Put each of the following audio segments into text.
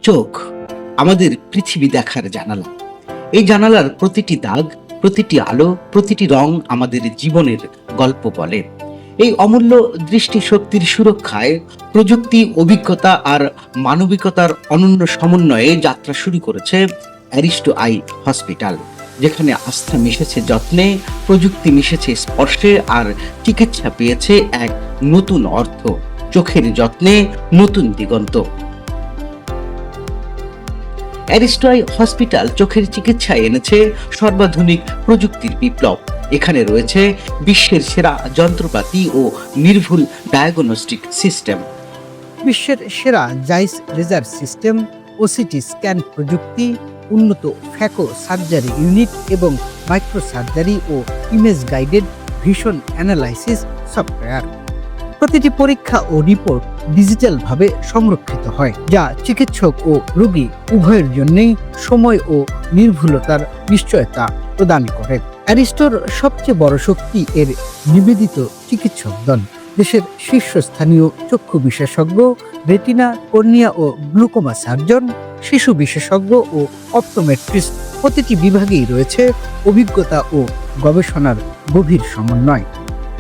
চোখ আমাদের পৃথিবী দেখার জানালা। এই জানালার প্রতিটি দাগ, প্রতিটি আলো, প্রতিটি রং আমাদের জীবনের গল্প বলে। এই অমূল্য দৃষ্টিশক্তির সুরক্ষায় প্রযুক্তি, অভিজ্ঞতা আর মানবিকতার অনন্য সমন্বয়ে যাত্রা শুরু করেছে অ্যারিস্টো আই হসপিটাল, যেখানে আস্থা মিশেছে যত্নে, প্রযুক্তি মিশেছে স্পর্শে, আর চিকিৎসা পেয়েছে এক নতুন অর্থ। চোখের যত্নে নতুন দিগন্ত। অ্যারিস্টো আই হসপিটাল চোখের চিকিৎসায় এনেছে সর্বাধুনিক প্রযুক্তির বিপ্লব। এখানে রয়েছে বিশ্বের সেরা যন্ত্রপাতি ও নির্ভুল ডায়াগনস্টিক সিস্টেম। বিশ্বের সেরা Zeiss laser system, OCT scan প্রযুক্তি, উন্নত ফ্যাকো সার্জারি ইউনিট এবং মাইক্রো সার্জারি ও image guided vision analysis software. প্রতিটি পরীক্ষা ও রিপোর্ট ডিজিটালভাবে সংরক্ষিত হয়, যা চিকিৎসক ও রোগী উভয়ের জন্যই সময় ও নির্ভুলতার নিশ্চয়তা প্রদান করে। অ্যারিস্টোর সবচেয়ে বড় শক্তি এর নিবেদিত চিকিৎসক দল। দেশের শীর্ষস্থানীয় চক্ষু বিশেষজ্ঞ, রেটিনা, কর্নিয়া ও গ্লুকোমা সার্জন, শিশু বিশেষজ্ঞ ও অপটোমেট্রিস্ট। প্রতিটি বিভাগেই রয়েছে অভিজ্ঞতা ও গবেষণার গভীর সমন্বয়।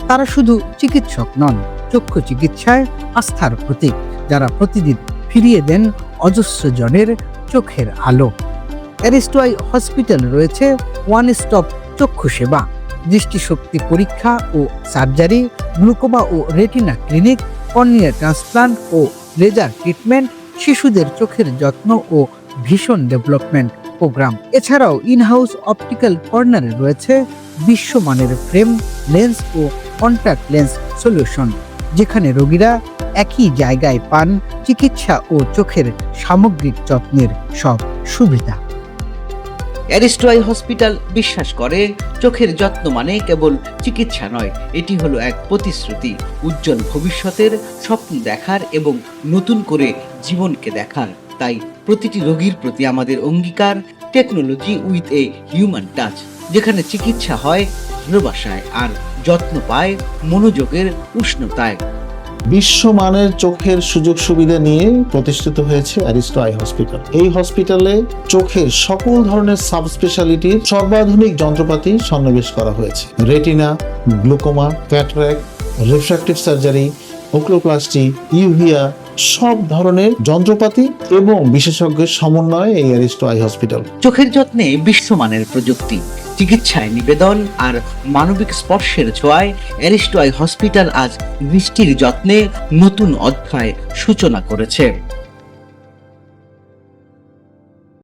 তারা শুধু চিকিৎসক নন, চক্ষু চিকিৎসায় আস্থার প্রতীক, যারা প্রতিদিন ফিরিয়ে দেন অজস্র জনের চোখের আলো। অ্যারিস্টো আই হসপিটাল রয়েছে ওয়ান স্টপ চক্ষু সেবা, দৃষ্টিশক্তি পরীক্ষা ও সার্জারি, গ্লুকোমা ও রেটিনা ক্লিনিক, কর্নিয়া ট্রান্সপ্লান্ট ও লেজার ট্রিটমেন্ট, শিশুদের চোখের যত্ন ও ভিশন ডেভেলপমেন্ট প্রোগ্রাম। এছাড়াও ইনহাউস অপটিক্যাল কর্নারে রয়েছে বিশ্বমানের ফ্রেম, লেন্স ও কন্ট্যাক্ট লেন্স সলিউশন, যেখানে রোগীরা একই জায়গায় পান চিকিৎসা ও চোখের সামগ্রিক যত্নের সব সুবিধা। অ্যারিস্টো আই হসপিটাল বিশ্বাস করে চোখের যত্ন মানে কেবল চিকিৎসা নয়, এটি হলো এক প্রতিশ্রুতি, উজ্জ্বল ভবিষ্যতের স্বপ্ন দেখার এবং নতুন করে জীবনকে দেখার। তাই প্রতিটি রোগীর প্রতি আমাদের অঙ্গীকার, technology with a human touch, যেখানে চিকিৎসা হয় ভালোবাসায় আর যত্ন পায় মনোযোগের উষ্ণতায়। বিশ্বমানের চোখের সুযোগ সুবিধা নিয়ে প্রতিষ্ঠিত হয়েছে অ্যারিস্টো আই হসপিটাল। এই হসপিটালে চোখের সকল ধরনের সাবস্পেশালিটির সর্বাধুনিক যন্ত্রপাতি সন্নিবেশ করা হয়েছে। Retina, glaucoma, cataract, refractive surgery, oculoplasty, uvea, সব ধরনের যন্ত্রপাতি এবং বিশেষজ্ঞের সমন্বয়ে এই অ্যারিস্টো আই হসপিটাল। চোখের যত্নে বিশ্বমানের প্রযুক্তি, চিকিৎসায় নিবেদন আর মানবিক স্পর্শের ছোঁয়ায় অ্যারিস্টো আই হসপিটাল আজ দৃষ্টির যত্নে নতুন অধ্যায় সূচনা করেছে।